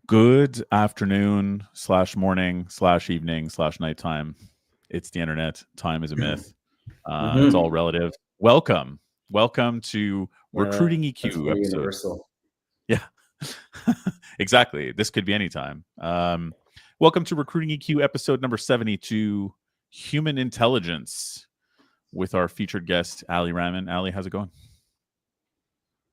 Good afternoon slash morning slash evening slash nighttime. It's the internet. Time is a myth. It's all relative. Welcome. Welcome to Yeah, Recruiting that's EQ very episode. universal. Yeah, exactly. This could be anytime. Welcome to Recruiting EQ episode number 72, Human Intelligence, with our featured guest, Ali Rahman. Ali, how's it going?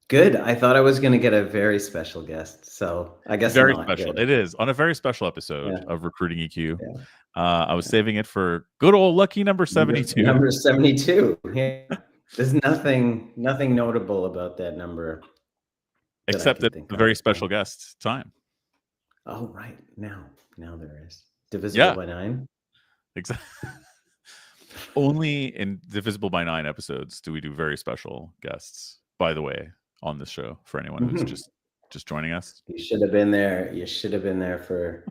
Good. I thought I was going to get a very special guest, so I guess Very not special. good. It is on a very special episode Yeah, of Recruiting EQ. yeah. I was saving it for good old lucky number 72. Number 72. Yeah. There's nothing notable about that number that I Except can that think a of. very special guest time. Oh, right. Now there is. Divisible Yeah, by 9. exactly. Only in Divisible by 9 episodes do we do very special guests, by the way, on this show for anyone who's just joining us. You should have been there. You should have been there for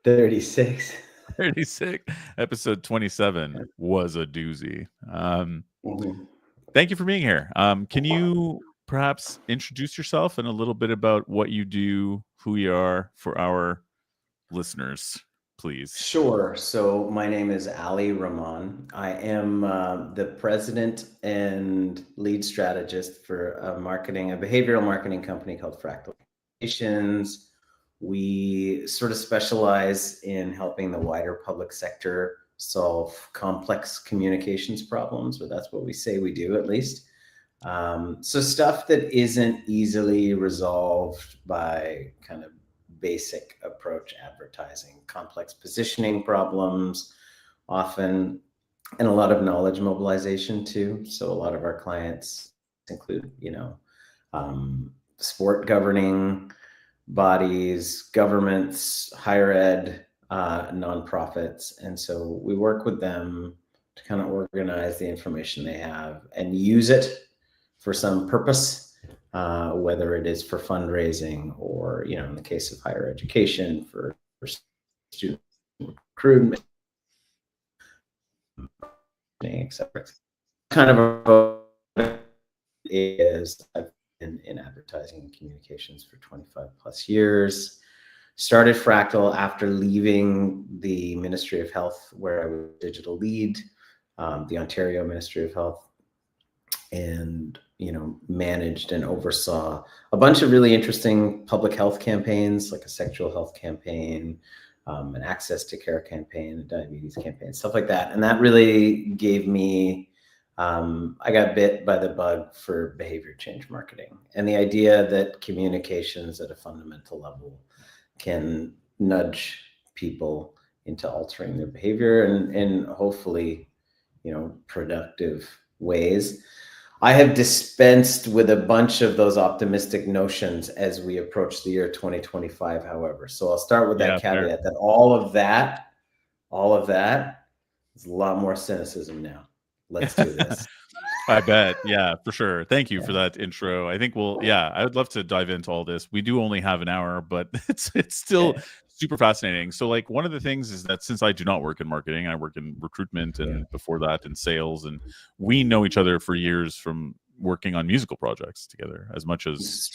36. 36. Episode 27 was a doozy. Mhm. Thank you for being here. Can you perhaps introduce yourself and a little bit about what you do, who you are for our listeners, please? Sure. So my name is Ali Rahman. I am the president and lead strategist for a behavioral marketing company called Fractal Communications. We sort of specialize in helping the wider public sector solve complex communications problems, or that's what we say we do, at least. So stuff that isn't easily resolved by kind of basic approach advertising, complex positioning problems, often, and a lot of knowledge mobilization too. So a lot of our clients include, sport governing bodies, governments, higher ed, nonprofits. And so we work with them to kind of organize the information they have and use it for some purpose. Whether it is for fundraising or, in the case of higher education, for student recruitment, etc. Kind of I've been in advertising and communications for 25 plus years. Started Fractal after leaving the Ministry of Health, where I was digital lead, the Ontario Ministry of Health, and managed and oversaw a bunch of really interesting public health campaigns, like a sexual health campaign, an access to care campaign, a diabetes campaign, stuff like that. And that really gave me, I got bit by the bug for behavior change marketing, and the idea that communications at a fundamental level can nudge people into altering their behavior in hopefully, productive ways. I have dispensed with a bunch of those optimistic notions as we approach the year 2025, however. So I'll start with that caveat that all of that is a lot more cynicism now. Let's do this. I bet. Yeah, for sure. Thank you for that intro. I think I would love to dive into all this. We do only have an hour, but it's still super fascinating. So like one of the things is that since I do not work in marketing, I work in recruitment and before that in sales, and we know each other for years from working on musical projects together as much as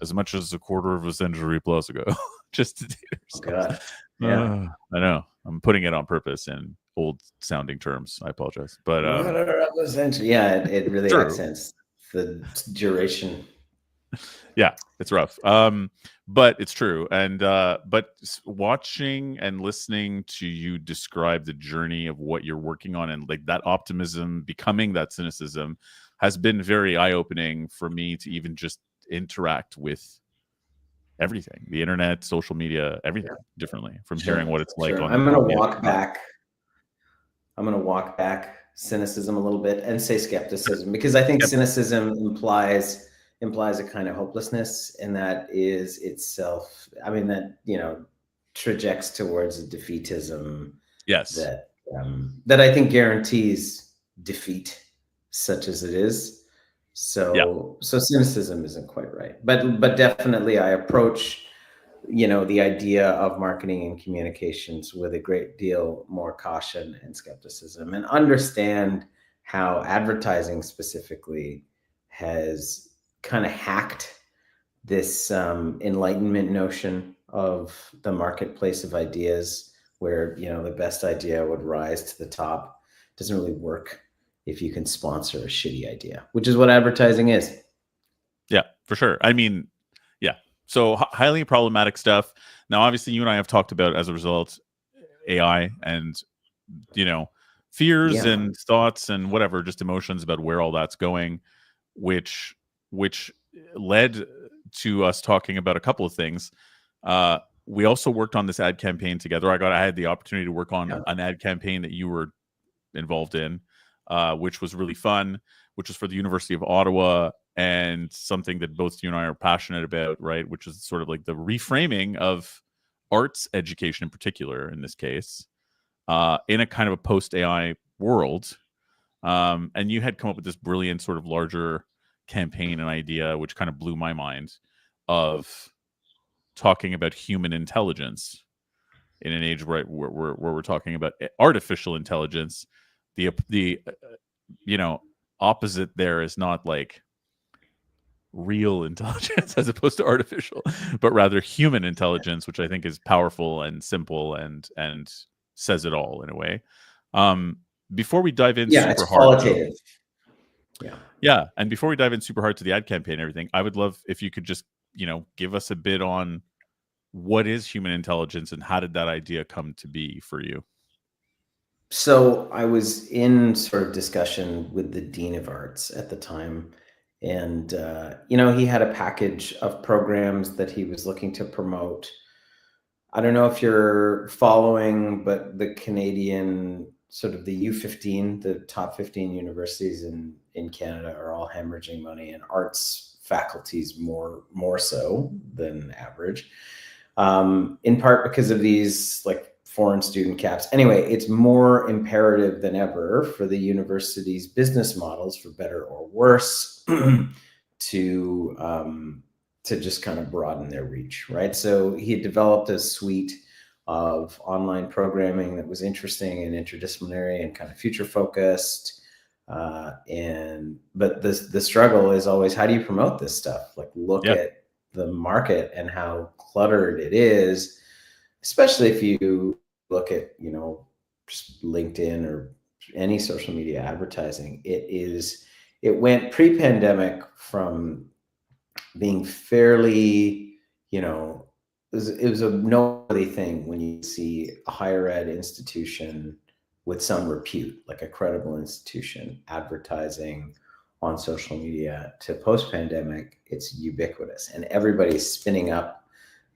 a quarter of a century plus ago. Just to date ourselves. Yeah. I know. I'm putting it on purpose in old sounding terms. I apologize. But it really true. accents the duration. Yeah, it's rough. But it's true. And but watching and listening to you describe the journey of what you're working on and like that optimism becoming that cynicism has been very eye-opening for me to even just interact with everything, the internet, social media, everything differently from hearing what it's like on I'm going to walk back. I'm going to walk back cynicism a little bit and say skepticism, because I think cynicism implies a kind of hopelessness, and that is itself, that trajects towards a defeatism. Yes. That I think guarantees defeat, such as it is. So cynicism isn't quite right, but definitely I approach the idea of marketing and communications with a great deal more caution and skepticism, and understand how advertising specifically has kind of hacked this enlightenment notion of the marketplace of ideas, where the best idea would rise to the top, doesn't really work if you can sponsor a shitty idea, which is what advertising is. Yeah, for sure. I mean, yeah. So highly problematic stuff. Now, obviously, you and I have talked about, as a result, AI and fears Yeah. and thoughts and whatever, just emotions about where all that's going, which led to us talking about a couple of things. We also worked on this ad campaign together. I had the opportunity to work on an ad campaign that you were involved in, which was really fun, which was for the University of Ottawa, and something that both you and I are passionate about, right? Which is sort of like the reframing of arts education in particular, in this case, in a kind of a post-AI world. And you had come up with this brilliant sort of larger campaign and idea, which kind of blew my mind, of talking about human intelligence in an age where we're talking about artificial intelligence. The opposite there is not like real intelligence as opposed to artificial, but rather human intelligence, which I think is powerful and simple and says it all in a way. Before we dive in super hard, though, yeah, and before we dive in super hard to the ad campaign and everything, I would love if you could just give us a bit on what is human intelligence and how did that idea come to be for you? So I was in sort of discussion with the Dean of Arts at the time, and he had a package of programs that he was looking to promote. I don't know if you're following, but the Canadian sort of the U15, the top 15 universities in Canada are all hemorrhaging money, and arts faculties more so than average, in part because of these like foreign student caps. Anyway, it's more imperative than ever for the university's business models, for better or worse, to just kind of broaden their reach, right? So he had developed a suite of online programming that was interesting and interdisciplinary and kind of future focused. But the struggle is always, how do you promote this stuff? Like, look at the market and how cluttered it is, especially if you look at just LinkedIn or any social media advertising. It went pre-pandemic from being fairly, it was a noteworthy thing when you see a higher ed institution with some repute, like a credible institution, advertising on social media, to post-pandemic, it's ubiquitous, and everybody's spinning up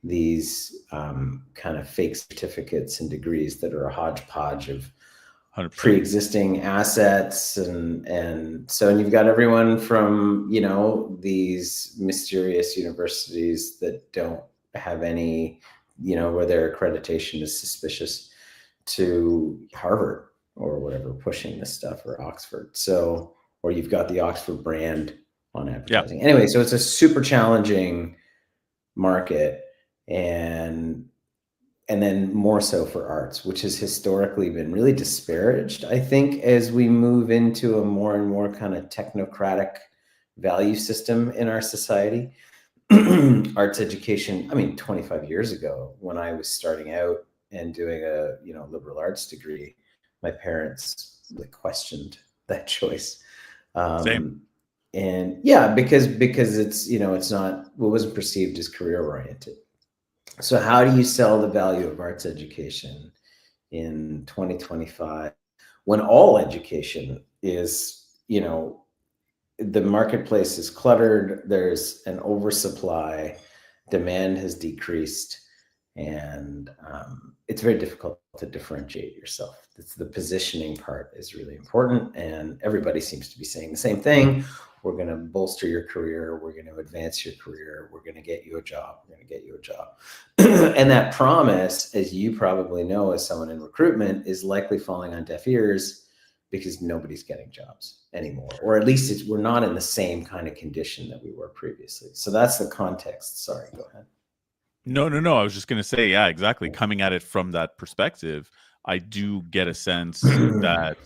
these kind of fake certificates and degrees that are a hodgepodge of 100%. Pre-existing assets, and you've got everyone from these mysterious universities that don't have any where their accreditation is suspicious, to Harvard or whatever pushing this stuff, or Oxford. Or you've got the Oxford brand on advertising. Anyway, so it's a super challenging market, and then more so for arts, which has historically been really disparaged. I think as we move into a more and more kind of technocratic value system in our society, arts education, 25 years ago, when I was starting out and doing a liberal arts degree, my parents questioned that choice. Same. And yeah, because it's it's not, what wasn't perceived as career oriented. So how do you sell the value of arts education in 2025 when all education is, the marketplace is cluttered, there's an oversupply, demand has decreased, and it's very difficult to differentiate yourself. The positioning part is really important, and everybody seems to be saying the same thing. We're going to bolster your career. We're going to advance your career. We're going to get you a job. We're going to get you a job. And that promise, as you probably know, as someone in recruitment, is likely falling on deaf ears, because nobody's getting jobs anymore, or at least we're not in the same kind of condition that we were previously. So that's the context. Sorry, go ahead. No. I was just going to say, yeah, exactly. Coming at it from that perspective, I do get a sense that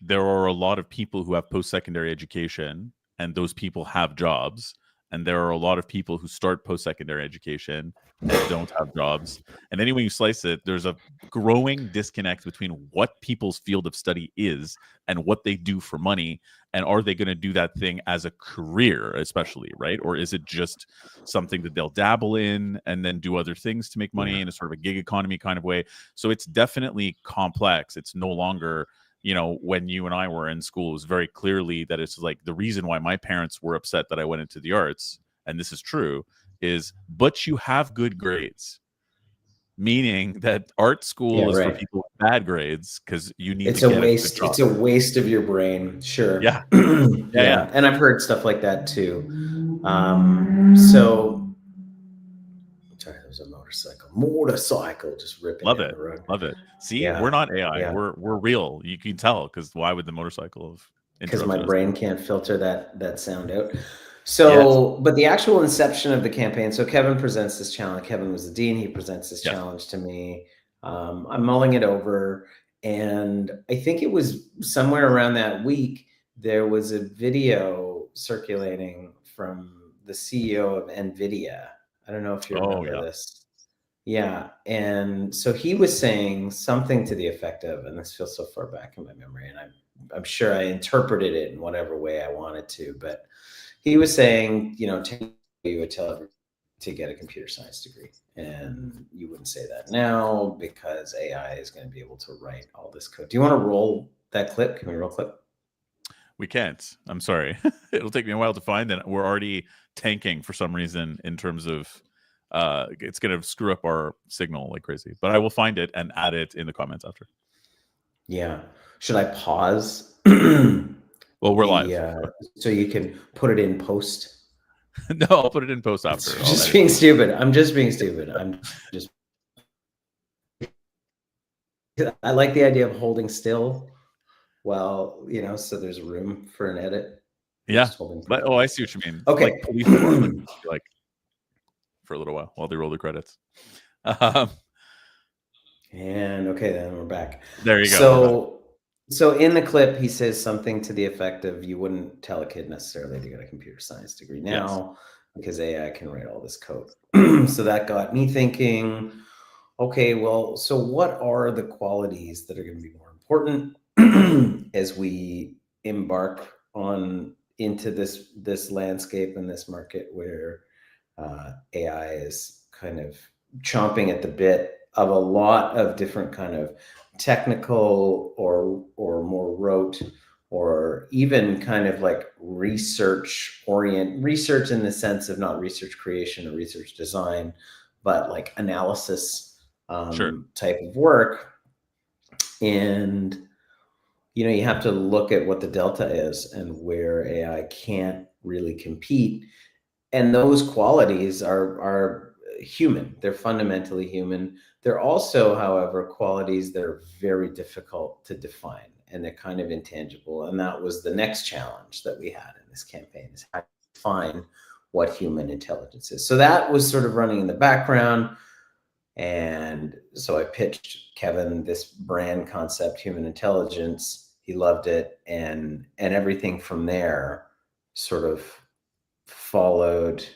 there are a lot of people who have post-secondary education, and those people have jobs, and there are a lot of people who start post-secondary education and don't have jobs. And then when you slice it, there's a growing disconnect between what people's field of study is and what they do for money. And are they going to do that thing as a career, especially, right? Or is it just something that they'll dabble in and then do other things to make money in a sort of a gig economy kind of way? So it's definitely complex. It's no longer, you know, when you and I were in school, it was very clearly that it's like the reason why my parents were upset that I went into the arts, and this is true, is but you have good grades. Meaning that art school is for people with bad grades because you need to get a good job. It's a waste of your brain. Sure. Yeah. Yeah. And I've heard stuff like that too. So sorry, there was a motorcycle just ripping Love down it. the road. Love it. See, we're not AI. Yeah. We're real. You can tell because why would the motorcycle have because my brain can't filter that sound out. Yes. But the actual inception of the campaign. So Kevin presents this challenge. Kevin was the dean. He presents this challenge to me. I'm mulling it over, and I think it was somewhere around that week there was a video circulating from the CEO of NVIDIA. I don't know if you remember this. Yeah. And so he was saying something to the effect of, and this feels so far back in my memory, and I'm sure I interpreted it in whatever way I wanted to, but he was saying, you know, you would tell everyone to get a computer science degree, and you wouldn't say that now because AI is going to be able to write all this code. Do you want to roll that clip? Can we roll clip? We can't. I'm sorry. It'll take me a while to find, and we're already tanking for some reason in terms of it's going to screw up our signal like crazy. But I will find it and add it in the comments after. Yeah. Should I pause? Well, we're live. So you can put it in post. No, I'll put it in post after. Just being stupid. I'm just being stupid. I like the idea of holding still. Well, you know, so there's room for an edit. Yeah. But, I see what you mean. Okay. Like police department, like for a little while they roll the credits. And okay, then we're back. There you go. So in the clip, he says something to the effect of, you wouldn't tell a kid necessarily to get a computer science degree now because AI can write all this code. So that got me thinking, okay, well, so what are the qualities that are going to be more important as we embark into this landscape and this market where AI is kind of chomping at the bit of a lot of different kind of technical or more rote or even kind of like research in the sense of not research creation or research design, but like analysis type of work. And, you know, you have to look at what the delta is and where AI can't really compete. And those qualities are human. They're fundamentally human. They're also, however, qualities that are very difficult to define, and they're kind of intangible. And that was the next challenge that we had in this campaign, is how to define what human intelligence is. So that was sort of running in the background. And so I pitched Kevin this brand concept, human intelligence. He loved it. And everything from there sort of followed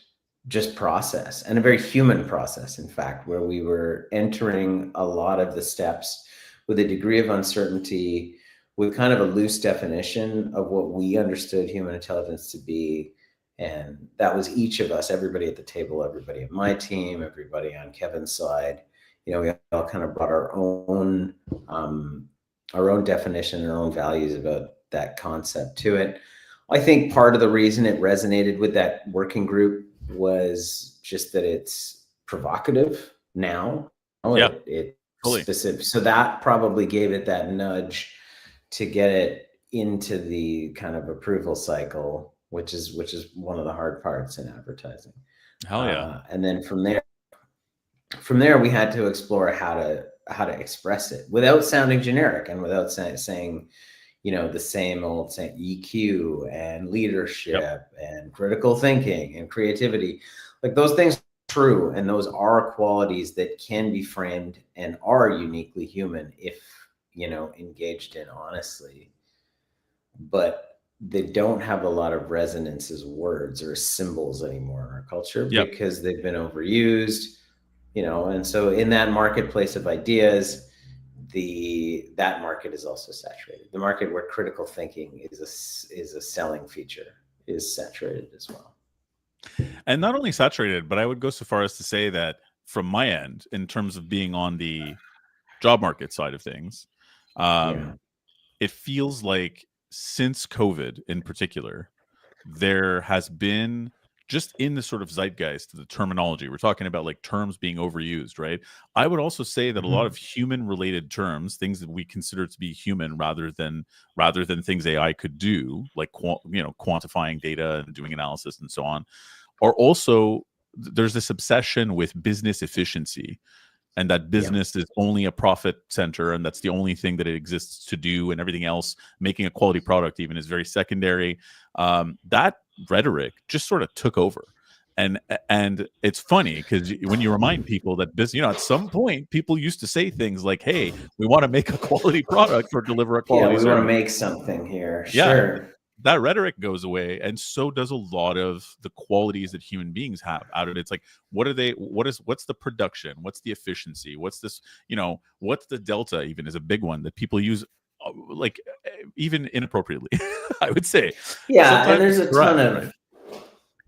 just process, and a very human process, in fact, where we were entering a lot of the steps with a degree of uncertainty, with kind of a loose definition of what we understood human intelligence to be. And that was each of us, everybody at the table, everybody at my team, everybody on Kevin's side. You know, we all kind of brought our own definition, our own values about that concept to it. I think part of the reason it resonated with that working group was just that it's provocative now. It totally. specific. So that probably gave it that nudge to get it into the kind of approval cycle, which is one of the hard parts in advertising. Hell yeah. And then from there we had to explore how to express it without sounding generic and without saying, you know, the same old EQ and leadership and critical thinking and creativity. Like, those things are true, and those are qualities that can be framed and are uniquely human if, you know, engaged in honestly. But they don't have a lot of resonance as words or symbols anymore in our culture Yep. because they've been overused, and so in that marketplace of ideas, that market is also saturated. The market where critical thinking is a selling feature is saturated as well. And not only saturated, but I would go so far as to say that from my end, in terms of being on the job market side of things, Yeah. it feels like since COVID in particular, there has been just in the sort of zeitgeist, the terminology, we're talking about like terms being overused, right? I would also say that a lot of human related terms, things that we consider to be human rather than things AI could do, like quantifying data and doing analysis and so on, are also, there's this obsession with business efficiency, and that business is only a profit center, and that's the only thing that it exists to do, and everything else, making a quality product even, is very secondary. That rhetoric just sort of took over. And it's funny because when you remind people that at some point people used to say things like, hey, we want to make a quality product or deliver a quality we want to service. make something here. Yeah, Sure. that rhetoric goes away, and so does a lot of the qualities that human beings have out of it. It's like, what's the production, what's the efficiency, what's this, what's the delta, even, is a big one that people use, like, even inappropriately. I would say And there's it's a correct, ton of right?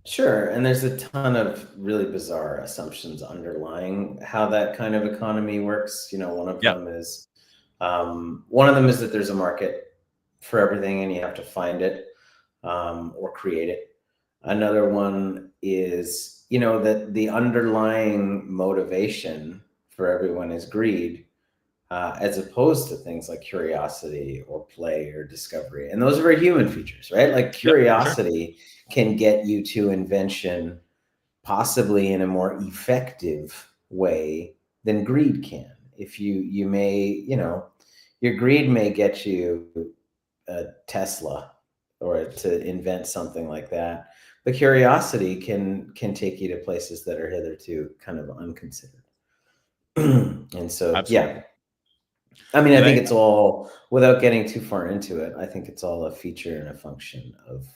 Sure, and there's a ton of really bizarre assumptions underlying how that kind of economy works. One of Yeah, them is that there's a market for everything, and you have to find it or create it. Another one is, that the underlying motivation for everyone is greed, as opposed to things like curiosity or play or discovery. And those are very human features, right? Like yep, for sure. curiosity can get you to invention possibly in a more effective way than greed can. If you may, your greed may get you a Tesla or to invent something like that. But curiosity can take you to places that are hitherto kind of unconsidered. And so, Absolutely. I mean, I And think it's all, without getting too far into it, I think it's all a feature and a function of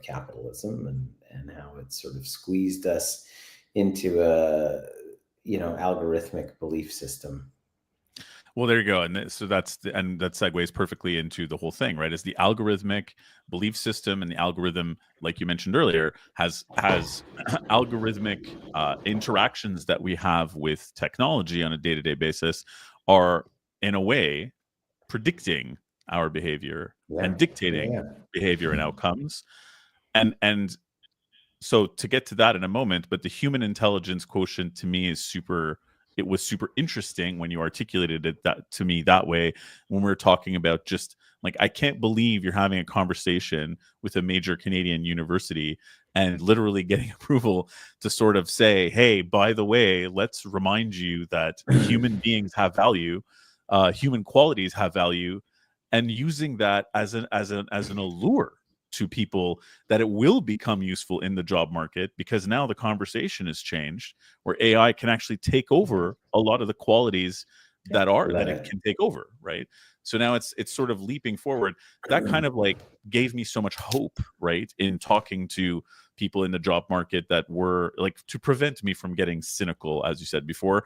capitalism and how it sort of squeezed us into a algorithmic belief system. Well, there you go, and so and that segues perfectly into the whole thing, right? Is the algorithmic belief system, and the algorithm, like you mentioned earlier, has algorithmic interactions that we have with technology on a day-to-day basis, are in a way predicting our behavior Yeah, and dictating yeah, behavior and outcomes, and so to get to that in a moment, but the human intelligence quotient to me is super, it was super interesting when you articulated it that to me that way, when we were talking about just like, I can't believe you're having a conversation with a major Canadian university and literally getting approval to sort of say, hey, by the way, let's remind you that human beings have value, human qualities have value, and using that as an allure to people, that it will become useful in the job market, because now the conversation has changed, where AI can actually take over a lot of the qualities that love it it. can take over, right? So now it's sort of leaping forward. That kind of like gave me so much hope, right, in talking to people in the job market, that were like, to prevent me from getting cynical, as you said before,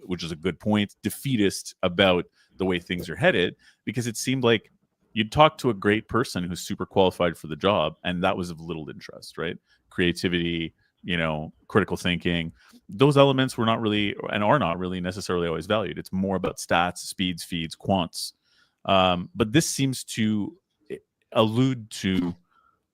which is a good point, defeatist about the way things are headed, because it seemed like you'd talk to a great person who's super qualified for the job, and that was of little interest, right? Creativity, critical thinking, those elements were not really, and are not really, necessarily always valued. It's more about stats, speeds, feeds, quants. But this seems to allude to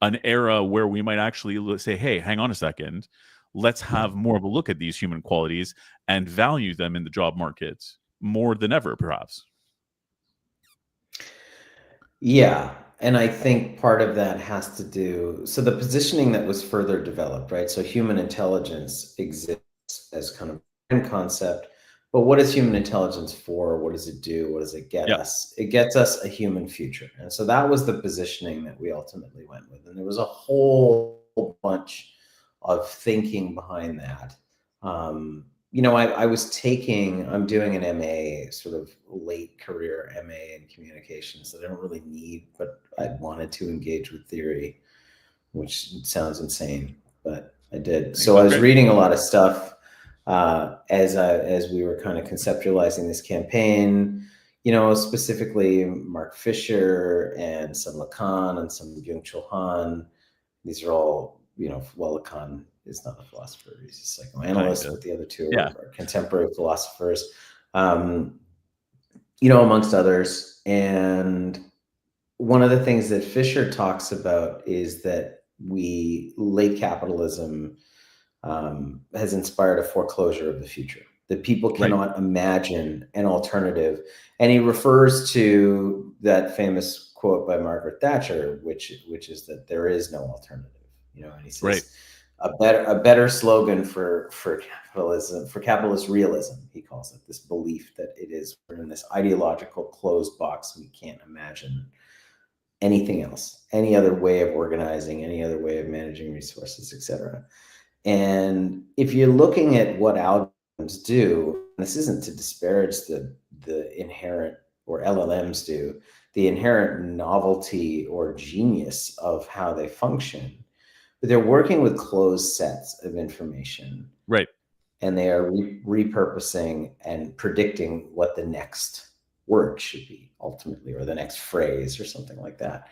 an era where we might actually say, hey, hang on a second, let's have more of a look at these human qualities and value them in the job market more than ever, perhaps. Yeah. And I think part of that has to do, so the positioning that was further developed, right? So human intelligence exists as kind of a concept, but what is human intelligence for? What does it do? What does it get Yeah. us? It gets us a human future. And so that was the positioning that we ultimately went with. And there was a whole bunch of thinking behind that. I'm doing an MA, sort of late career MA in communications that I don't really need, but I wanted to engage with theory, which sounds insane, but I did. So I was reading a lot of stuff as we were kind of conceptualizing this campaign, specifically Mark Fisher and some Lacan and some Byung-Chul Han. These are all, Lacan is not a philosopher, he's a psychoanalyst, but the other two are contemporary philosophers, amongst others. And one of the things that Fisher talks about is that late capitalism has inspired a foreclosure of the future, that people cannot imagine an alternative. And he refers to that famous quote by Margaret Thatcher, which is that there is no alternative. And he says a better slogan for capitalism, for capitalist realism, he calls it, this belief that we're in this ideological closed box. We can't imagine anything else, any other way of organizing, any other way of managing resources, etc. And if you're looking at what algorithms do, this isn't to disparage the inherent, or LLMs do, the inherent novelty or genius of how they function, but they're working with closed sets of information. Right. And they are repurposing and predicting what the next word should be ultimately, or the next phrase or something like that.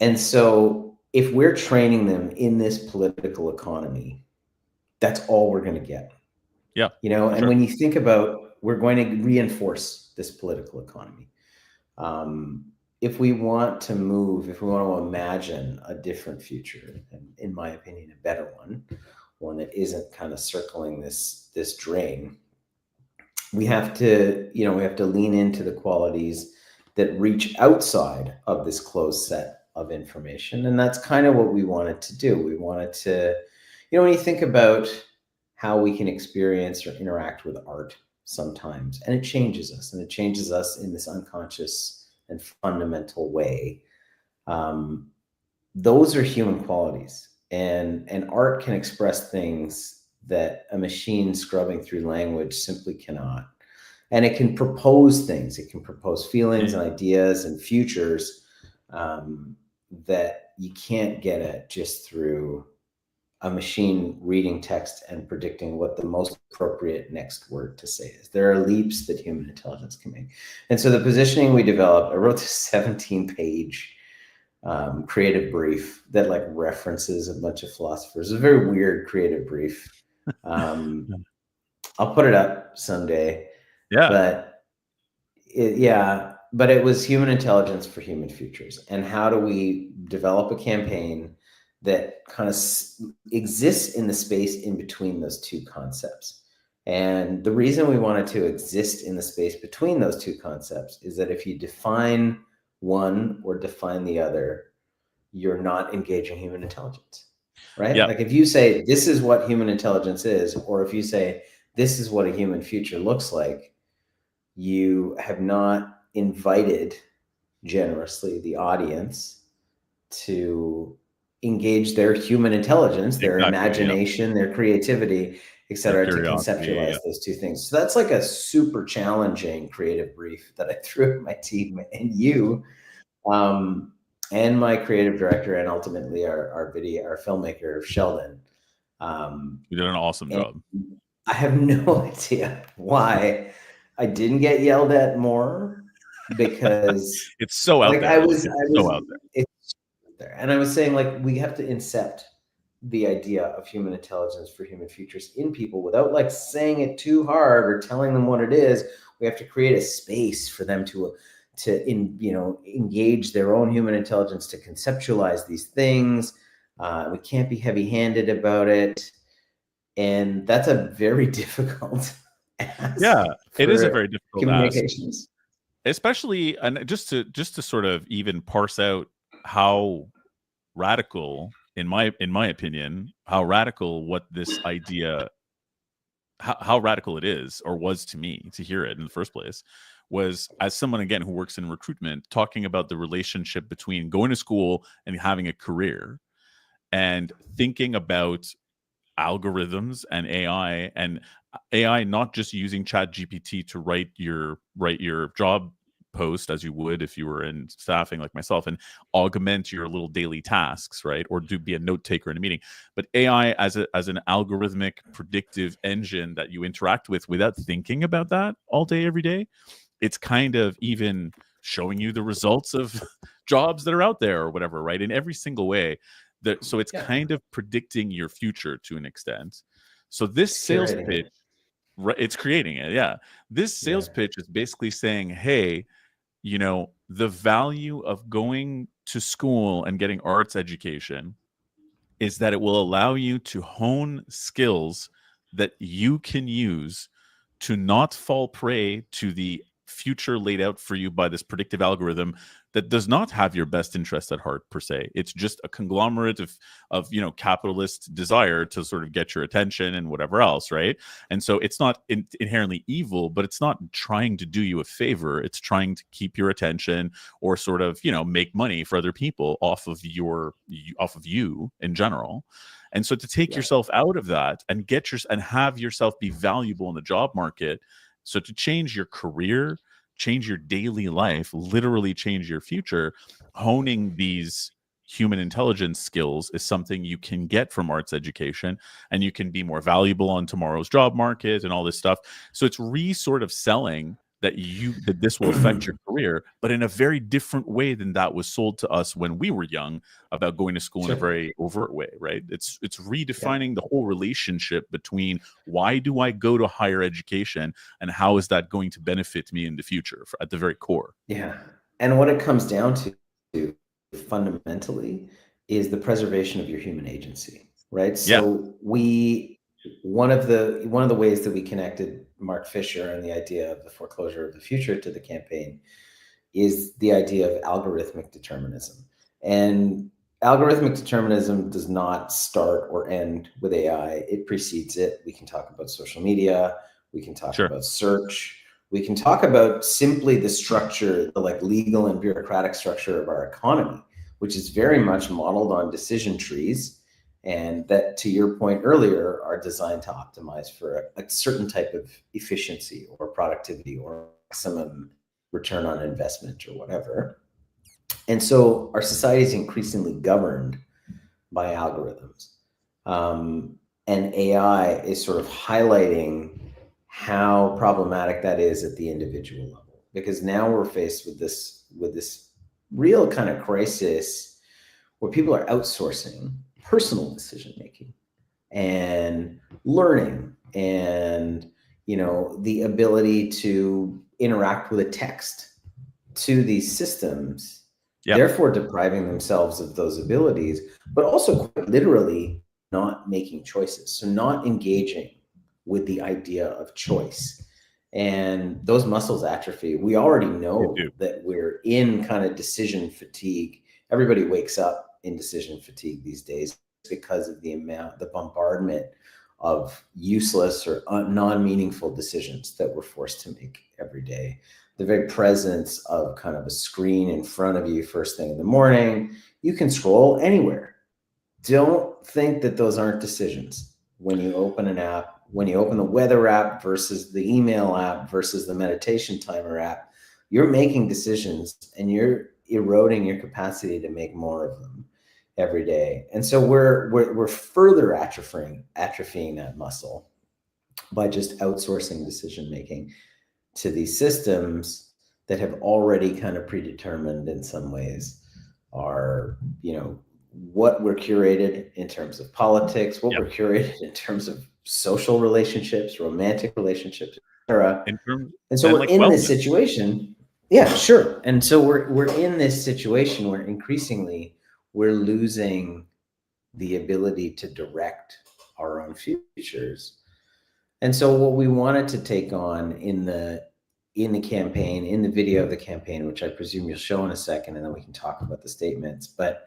And so if we're training them in this political economy, that's all we're going to get. Yeah. And when you think about, we're going to reinforce this political economy. If we want to imagine a different future, and in my opinion, a better one that isn't kind of circling this drain, we have to lean into the qualities that reach outside of this closed set of information. And that's kind of what we wanted to do. We wanted to, when you think about how we can experience or interact with art sometimes, and it changes us in this unconscious and fundamental way. Those are human qualities, and art can express things that a machine scrubbing through language simply cannot. And it can propose things. It can propose feelings and ideas and futures that you can't get at just through a machine reading text and predicting what the most appropriate next word to say is. There are leaps that human intelligence can make. And so the positioning we developed, I wrote this 17-page creative brief that references a bunch of philosophers. It's a very weird creative brief. I'll put it up someday. Yeah. But it was human intelligence for human futures. And how do we develop a campaign that kind of exists in the space in between those two concepts? And the reason we wanted to exist in the space between those two concepts is that if you define one or define the other, you're not engaging human intelligence, right? Yeah. Like if you say, this is what human intelligence is, or if you say, this is what a human future looks like, you have not invited generously the audience to engage their human intelligence, their imagination, their creativity, et cetera, to conceptualize those two things. So that's a super challenging creative brief that I threw at my team and you, and my creative director, and ultimately our filmmaker, Sheldon. You did an awesome job. I have no idea why I didn't get yelled at more, because it's so out there. I was so out there. It's there. And I was saying, we have to incept the idea of human intelligence for human futures in people without saying it too hard or telling them what it is. We have to create a space for them to engage their own human intelligence, to conceptualize these things. We can't be heavy-handed about it. And that's a very difficult ask. Yeah, it is a very difficult communications ask. Especially, and just to sort of even parse out how radical, in my opinion, how radical what this idea, how radical it is, or was to me to hear it in the first place, was as someone, again, who works in recruitment, talking about the relationship between going to school and having a career, and thinking about algorithms and AI not just using Chat GPT to write your job post as you would if you were in staffing like myself, and augment your little daily tasks, right? Or be a note taker in a meeting. But AI as an algorithmic predictive engine that you interact with without thinking about that all day, every day, it's kind of even showing you the results of jobs that are out there or whatever, right? In every single way. So it's Yeah. kind of predicting your future to an extent. So this It's sales curating pitch, it. right, it's creating it. Yeah. This Yeah. sales pitch is basically saying, hey, the value of going to school and getting arts education is that it will allow you to hone skills that you can use to not fall prey to the future laid out for you by this predictive algorithm that does not have your best interest at heart per se. It's just a conglomerate of capitalist desire to sort of get your attention and whatever else, right? And so it's not inherently evil, but it's not trying to do you a favor. It's trying to keep your attention, or sort of make money for other people off of you in general. And so to take Yeah. yourself out of that and and have yourself be valuable in the job market, so to change your career, change your daily life, literally change your future, honing these human intelligence skills is something you can get from arts education, and you can be more valuable on tomorrow's job market and all this stuff. So it's sort of selling that this will affect your career, but in a very different way than that was sold to us when we were young about going to school in a Sure. very overt way, right? It's Yeah. redefining the whole relationship between why do I go to higher education and how is that going to benefit me in the future at the very core. Yeah. And what it comes down to fundamentally is the preservation of your human agency, right? Yeah, So one of the ways that we connected Mark Fisher and the idea of the foreclosure of the future to the campaign is the idea of algorithmic determinism. And algorithmic determinism does not start or end with AI. It precedes it. We can talk about social media. We can talk sure. about search. We can talk about simply the structure, the like legal and bureaucratic structure of our economy, which is very much modeled on decision trees, and that, to your point earlier, are designed to optimize for a certain type of efficiency or productivity or maximum return on investment or whatever. And so our society is increasingly governed by algorithms. And AI is sort of highlighting how problematic that is at the individual level, because now we're faced with this real kind of crisis where people are outsourcing personal decision making and learning and the ability to interact with a text to these systems, Yeah. therefore depriving themselves of those abilities, but also quite literally not making choices. So not engaging with the idea of choice. And those muscles atrophy. We already know that we're in kind of decision fatigue. Everybody wakes up in decision fatigue these days because of the bombardment of useless or non-meaningful decisions that we're forced to make every day. The very presence of kind of a screen in front of you first thing in the morning. You can scroll anywhere. Don't think that those aren't decisions. When you open an app, when you open the weather app versus the email app versus the meditation timer app, you're making decisions and you're eroding your capacity to make more of them every day. And so we're further atrophying that muscle by just outsourcing decision making to these systems that have already kind of predetermined in some ways are, what we're curated in terms of politics, what we're curated in terms of social relationships, romantic relationships, etc. And so we're in this situation. Yeah, sure. And so we're in this situation where increasingly we're losing the ability to direct our own futures. And so what we wanted to take on in the campaign, in the video of the campaign, which I presume you'll show in a second, and then we can talk about the statements, but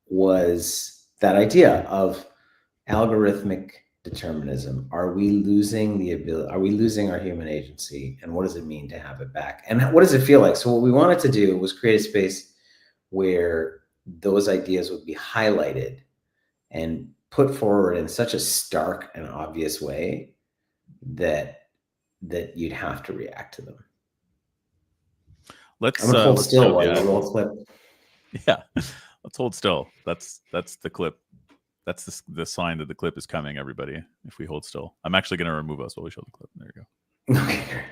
was that idea of algorithmic determinism. Are we losing the ability? Are we losing our human agency? And what does it mean to have it back? And what does it feel like? So what we wanted to do was create a space where those ideas would be highlighted and put forward in such a stark and obvious way that you'd have to react to them. I'm gonna hold still while you roll a clip. Yeah, let's hold still. That's the clip. That's the sign that the clip is coming, everybody. If we hold still, I'm actually going to remove us while we show the clip. There you go. Okay.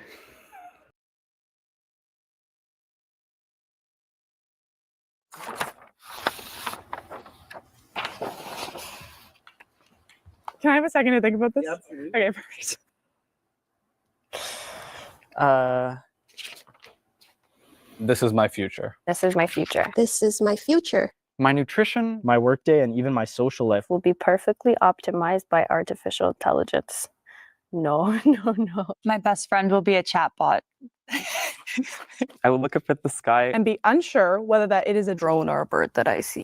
Can I have a second to think about this? Yeah, okay, perfect. This is my future. This is my future. This is my future. My nutrition, my workday, and even my social life Will be perfectly optimized by artificial intelligence. No. My best friend will be a chatbot. I will look up at the sky And be unsure whether that it is a Drone or a bird that I see.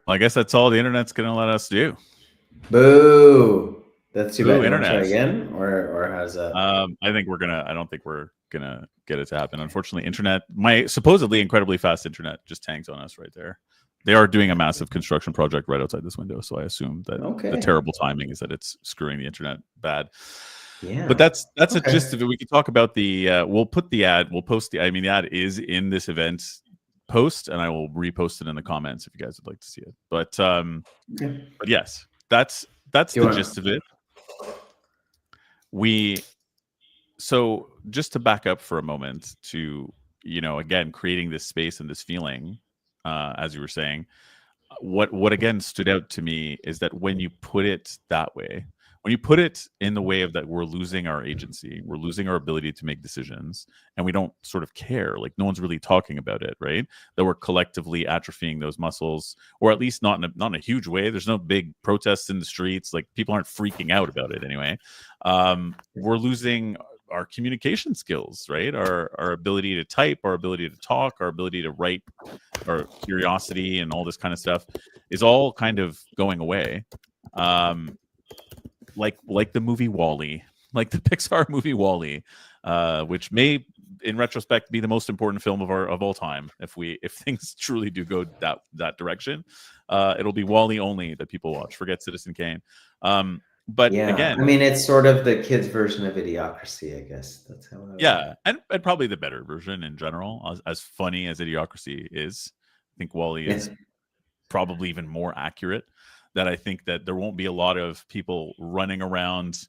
I guess that's all the internet's going to let us do. Boo. That's too bad. You Internet. try again, or how's that? I don't think we're gonna get it to happen. Unfortunately, internet, my supposedly incredibly fast internet, just tanks on us right there. They are doing a massive construction project right outside this window, so I assume that the terrible timing is that it's screwing the internet bad. Yeah. But that's a gist of it. We can talk about the. We'll put the ad. We'll post the. I mean, the ad is in this event post, and I will repost it in the comments if you guys would like to see it. But yes, that's the gist of it. So just to back up for a moment to, again, creating this space and this feeling, as you were saying, what again stood out to me is that when you put it that way, when you put it in the way of that we're losing our agency, we're losing our ability to make decisions, and we don't sort of care, like no one's really talking about it, right? That we're collectively atrophying those muscles, or at least not in a huge way. There's no big protests in the streets, like people aren't freaking out about it anyway. We're losing our communication skills, right? Our ability to type, our ability to talk, our ability to write, our curiosity and all this kind of stuff is all kind of going away. Like the movie WALL-E, like the Pixar movie WALL-E, which may, in retrospect, be the most important film of all time. If things truly do go that direction, it'll be WALL-E only that people watch. Forget Citizen Kane. But yeah, again, I mean, it's sort of the kids' version of Idiocracy, I guess. That's how. And probably the better version in general. As funny as Idiocracy is, I think WALL-E is probably even more accurate. That I think that there won't be a lot of people running around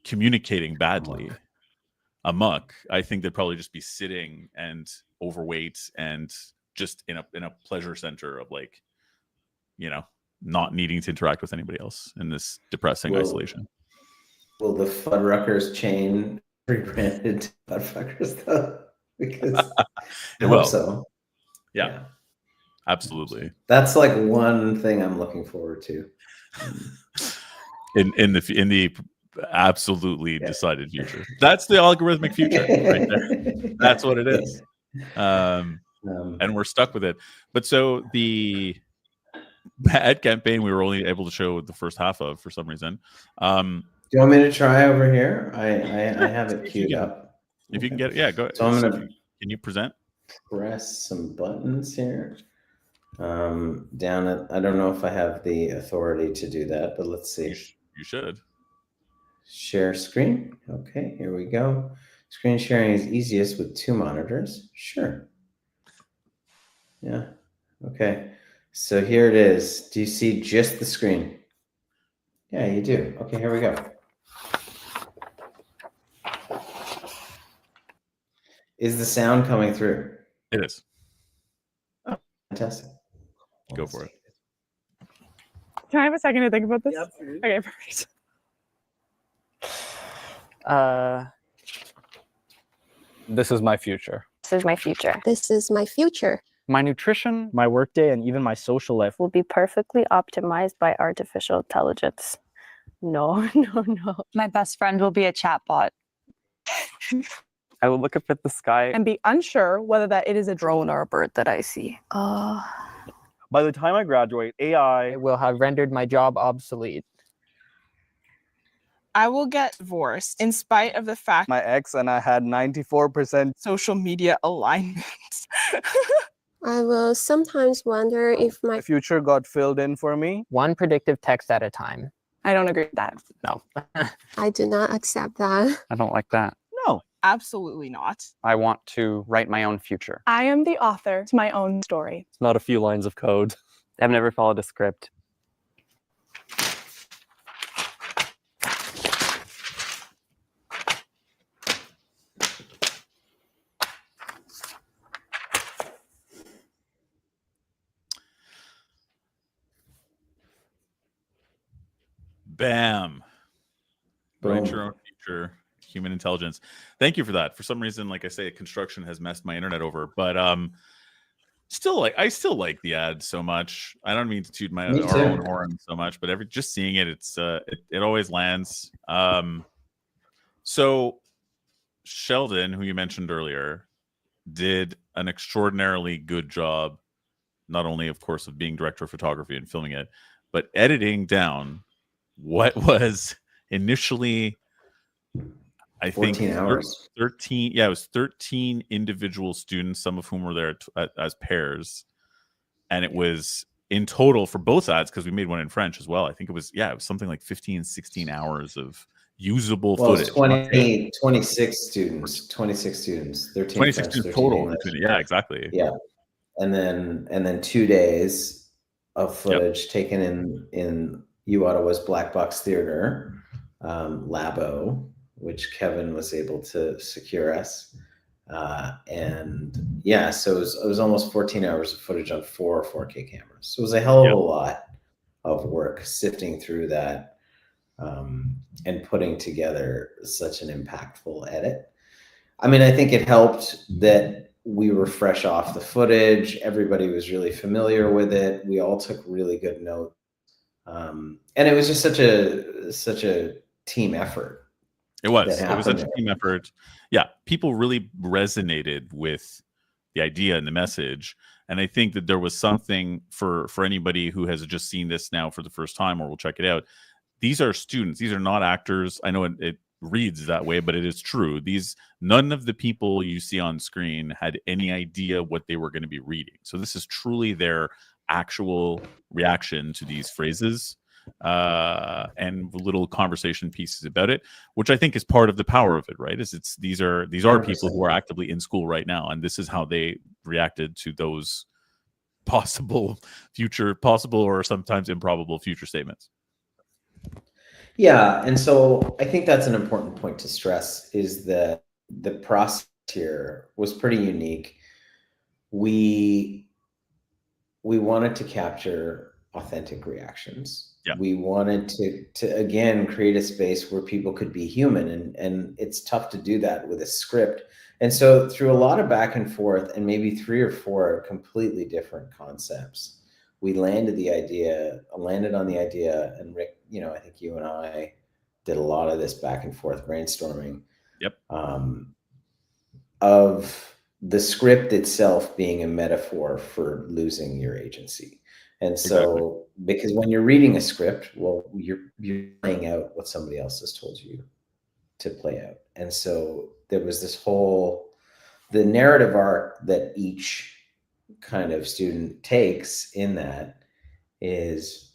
communicating badly amok. I think they'd probably just be sitting and overweight and just in a pleasure center of not needing to interact with anybody else in this depressing isolation. Will the Fuddruckers chain rebranded to Fuddfuckers though? Because I hope so. Yeah. Absolutely. That's like one thing I'm looking forward to. In the absolutely decided future. That's the algorithmic future right there. That's what it is. And we're stuck with it. But so the ad campaign we were only able to show the first half of for some reason. Do you want me to try over here? I have it queued up. If you can get it, go ahead. So I'm gonna can you present? Press some buttons here. Down at, I don't know if I have the authority to do that, but let's see. You should. Share screen. Okay, here we go. Screen sharing is easiest with 2 monitors. Sure. Yeah. Okay. So here it is. Do you see just the screen? Yeah, you do. Okay, here we go. Is the sound coming through? It is. Oh, fantastic. Go for it. Can I have a second to think about this? Yeah, okay, perfect. This is my future. This is my future. This is my future. My nutrition, my workday, and even my social life Will be perfectly optimized by artificial intelligence. No. My best friend will be a chatbot. I will look up at the sky And be unsure whether that it is a Drone or a bird that I see. By the time I graduate, AI will have rendered my job obsolete. I will get divorced in spite of the fact My ex and I had 94%. social media alignments. I will sometimes wonder if My my future got filled in for me. One predictive text at a time. I don't agree with that. No. I do not accept that. I don't like that. No, absolutely not. I want to write my own future. I am the author to my own story. It's not a few lines of code. I've never followed a script. Bam. Write Boom. your own future. Human intelligence. Thank you for that. For some reason, like I say, construction has messed my internet over, but I still like the ad so much. I don't mean to toot Me our too. own horn so much, but just seeing it, it always lands. So Sheldon, who you mentioned earlier, did an extraordinarily good job, not only of course of being director of photography and filming it, but editing down what was initially, I think 14 hours. 13. Yeah, it was 13 individual students, some of whom were there as pairs. And it was in total for both ads, because we made one in French as well. I think it was something like 15, 16 hours of usable Well, it's footage. 26 students. 26 students. 13 26 French, students 13 total. English. Yeah, exactly. Yeah. And then 2 days of footage taken in Ottawa's Black Box Theater, Labo, which Kevin was able to secure us. And yeah, so it was almost 14 hours of footage on 4 4K cameras. So it was a hell of a lot of work sifting through that and putting together such an impactful edit. I mean, I think it helped that we were fresh off the footage. Everybody was really familiar with it. We all took really good notes. And it was just such a team effort. It was such a team effort. Yeah, people really resonated with the idea and the message. And I think that there was something for anybody who has just seen this now for the first time or will check it out. These are students. These are not actors. I know it reads that way, but it is true. None of the people you see on screen had any idea what they were going to be reading. So this is truly their actual reaction to these phrases and little conversation pieces about it, which I think is part of the power of it, right? These are 100%. people who are actively in school right now, and this is how they reacted to those possible or sometimes improbable future statements. Yeah, and so I think that's an important point to stress, is that the process here was pretty unique. We wanted to capture authentic reactions. Yeah. We wanted to again create a space where people could be human, and it's tough to do that with a script. And so through a lot of back and forth and maybe 3 or 4 completely different concepts, we landed on the idea, and Rick, I think you and I did a lot of this back and forth brainstorming. Yep. Of the script itself being a metaphor for losing your agency. And so, because when you're reading a script, well, you're playing out what somebody else has told you to play out. And so there was the narrative arc that each kind of student takes in that is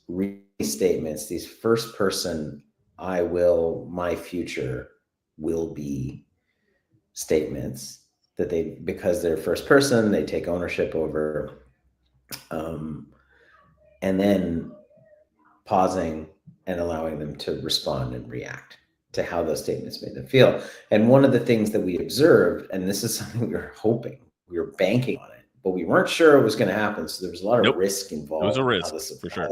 statements, these first person, my future will be statements that because they're first person, they take ownership over, and then pausing and allowing them to respond and react to how those statements made them feel. And one of the things that we observed, and this is something we were banking on it, but we weren't sure it was going to happen. So there was a lot of risk involved. It was a risk, for sure.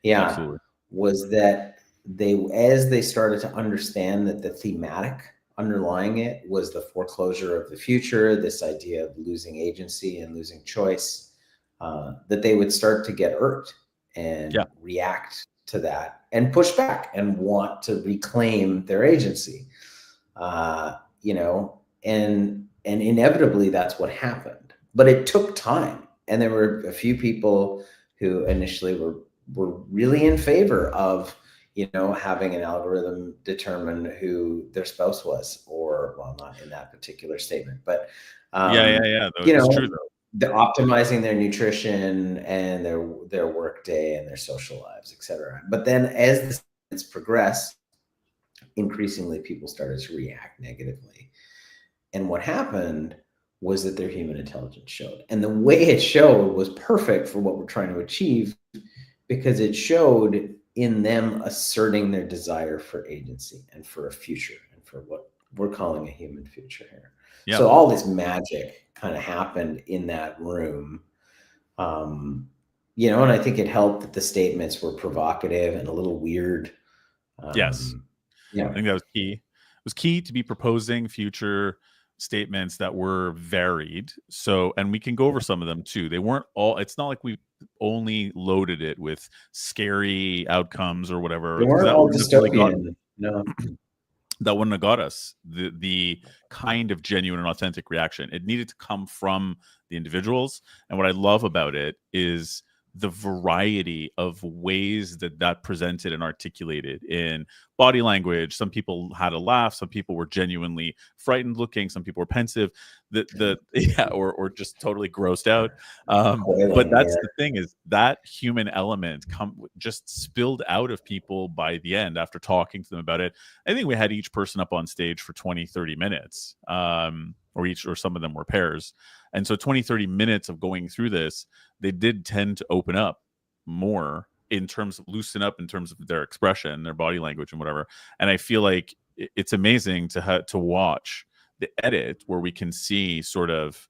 Yeah. Absolutely. Was that as they started to understand that the thematic underlying it was the foreclosure of the future, this idea of losing agency and losing choice, that they would start to get irked and react to that and push back and want to reclaim their agency, and inevitably that's what happened. But it took time, and there were a few people who initially were really in favor of, having an algorithm determine who their spouse was, or, well, not in that particular statement, but yeah. It's true though. they're optimizing their nutrition and their work day and their social lives, etc. But then as the science progressed, increasingly people started to react negatively. And what happened was that their human intelligence showed. And the way it showed was perfect for what we're trying to achieve, because it showed in them asserting their desire for agency and for a future and for what we're calling a human future here. Yeah. So all this magic kind of happened in that room. And I think it helped that the statements were provocative and a little weird. Yes. Yeah. I think that was key. It was key to be proposing future statements that were varied. So, and we can go over some of them too. They weren't all, it's not like we only loaded it with scary outcomes or whatever. They weren't all dystopian. No. That wouldn't have got us the kind of genuine and authentic reaction. It needed to come from the individuals. And what I love about it is the variety of ways that presented and articulated in body language. Some people had a laugh, some people were genuinely frightened looking, some people were pensive, or just totally grossed out. But that's the thing, is that human element just spilled out of people by the end after talking to them about it. I think we had each person up on stage for 20-30 minutes, or some of them were pairs. And so 20-30 minutes of going through this, they did tend to open up more in terms of loosen up in terms of their expression, their body language and whatever. And I feel like it's amazing to watch the edit where we can see sort of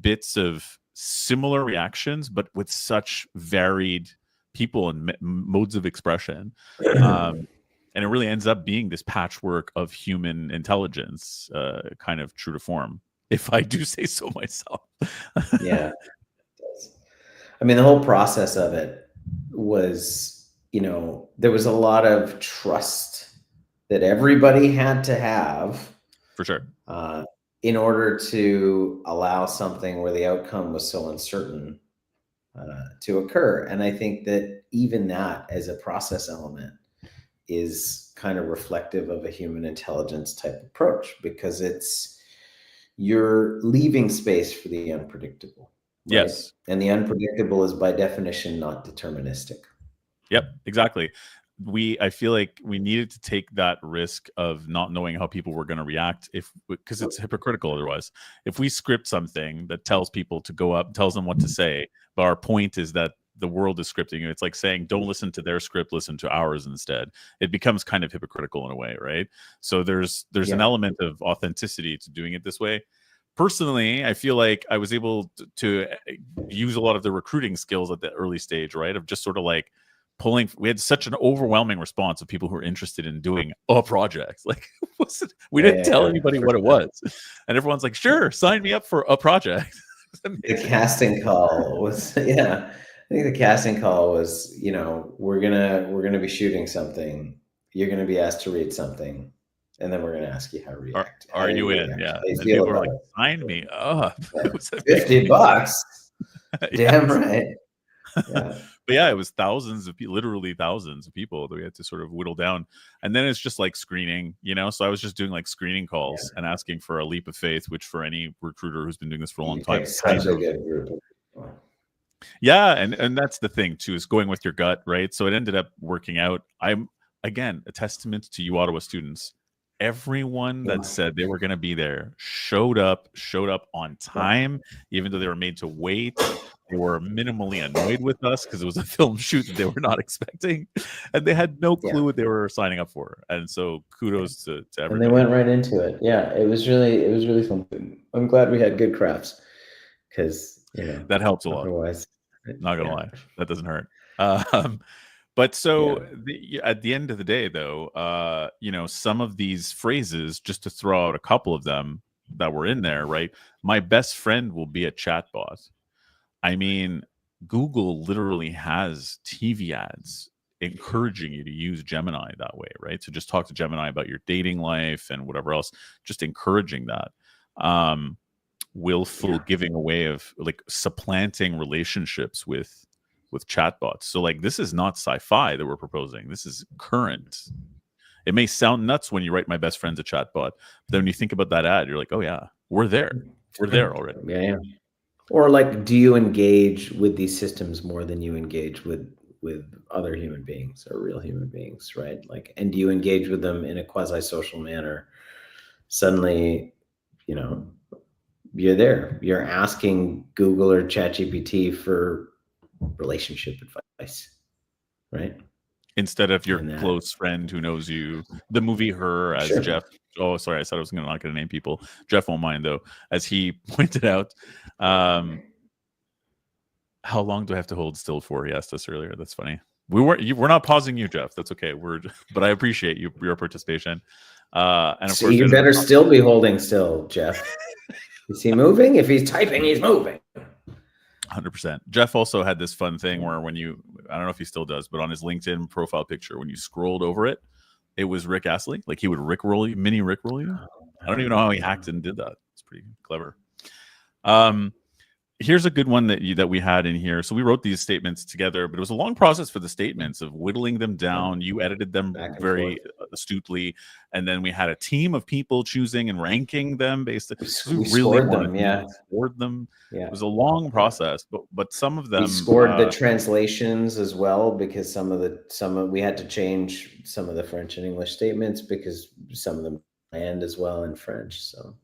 bits of similar reactions, but with such varied people and modes of expression. And it really ends up being this patchwork of human intelligence, kind of true to form, if I do say so myself. Yeah. I mean, the whole process of it was, there was a lot of trust that everybody had to have, for sure, in order to allow something where the outcome was so uncertain to occur. And I think that even that as a process element is kind of reflective of a human intelligence type approach, because you're leaving space for the unpredictable. Right? Yes. And the unpredictable is by definition not deterministic. Yep, exactly. I feel like we needed to take that risk of not knowing how people were going to react, because it's hypocritical otherwise. If we script something that tells people to go up, tells them what to say, but our point is that the world is scripting you, it's like saying, don't listen to their script, listen to ours instead. It becomes kind of hypocritical in a way, right? So there's an element of authenticity to doing it this way. Personally, I feel like I was able to use a lot of the recruiting skills at the early stage, right? Of just sort of like we had such an overwhelming response of people who were interested in doing a project. Like, we didn't tell anybody what it was. And everyone's like, sure, sign me up for a project. The casting call was, I think the casting call was, we're gonna be shooting something. You're gonna be asked to read something. And then we're going to ask you how to react. Are you in? Yeah. And people were like, sign me up. $50. Damn right. Yeah. But yeah, it was literally thousands of people that we had to sort of whittle down. And then it's just like screening, So I was just doing like screening calls and asking for a leap of faith, which for any recruiter who's been doing this for a long time. Such a good group. Yeah. And that's the thing too, is going with your gut, right? So it ended up working out. I'm, again, a testament to you Ottawa students. Everyone that said they were going to be there showed up on time, even though they were made to wait. They were minimally annoyed with us because it was a film shoot that they were not expecting, and they had no clue what they were signing up for. And so kudos to everybody. And they went right into it. Yeah, it was really fun. I'm glad we had good crafts, because that helps a lot. Otherwise, not gonna lie, that doesn't hurt. But so at the end of the day, though, some of these phrases, just to throw out a couple of them that were in there, right? My best friend will be a chatbot. I mean, Google literally has TV ads encouraging you to use Gemini that way, right? So just talk to Gemini about your dating life and whatever else, just encouraging that. Willful giving away of like supplanting relationships with with chatbots. So like this is not sci-fi that we're proposing. This is current. It may sound nuts when you write my best friend's a chatbot, but then when you think about that ad, you're like, oh yeah, we're there. We're there already. Yeah. Or like, do you engage with these systems more than you engage with other human beings or real human beings, right? Like, and do you engage with them in a quasi-social manner? Suddenly, you know, you're there. You're asking Google or ChatGPT for relationship advice, right? Instead of your And that- close friend who knows you. The movie Her, as Sure. Jeff. Oh, sorry, I said I was not going to name people. Jeff won't mind though, as he pointed out. How long do I have to hold still for? He asked us earlier. That's funny. We're not pausing you, Jeff. That's okay. But I appreciate your participation. And of So course, you better still be holding still, Jeff. Is he moving? If he's typing, he's moving. 100%. Jeff also had this fun thing where when you, I don't know if he still does, but on his LinkedIn profile picture, when you scrolled over it, it was Rick Astley. Like he would Rickroll you, mini Rickroll you. I don't even know how he hacked and did that. It's pretty clever. Here's a good one that we had in here. So we wrote these statements together, but it was a long process for the statements of whittling them down. You edited them very astutely, and then we had a team of people choosing and ranking them based. We really scored them, yeah. Scored them. Yeah. It was a long process, but some of them we scored the translations as well, because some of we had to change some of the French and English statements because some of them land as well in French. So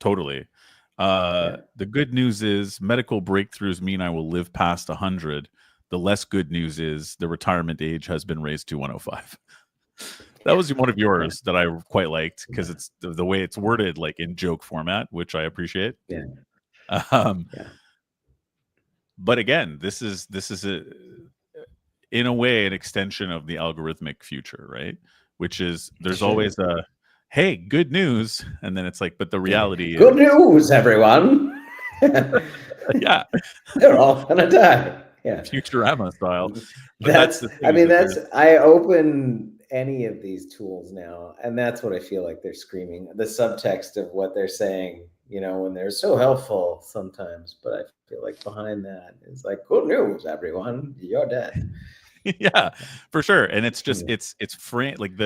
totally. The good news is medical breakthroughs mean I will live past 100. The less good news is the retirement age has been raised to 105. That was one of yours that I quite liked because it's the way it's worded, like in joke format, which I appreciate. Yeah. But again, this is in a way an extension of the algorithmic future, right? Which is there's always a hey, good news, and then it's like, but the reality good news, everyone. Yeah, they're all gonna die. Yeah, Futurama style. That's I mean, I open any of these tools now, and that's what I feel like they're screaming. The subtext of what they're saying, you know, when they're so helpful sometimes, but I feel like behind that is like, good news, everyone, you're dead. Yeah, for sure. And it's just it's like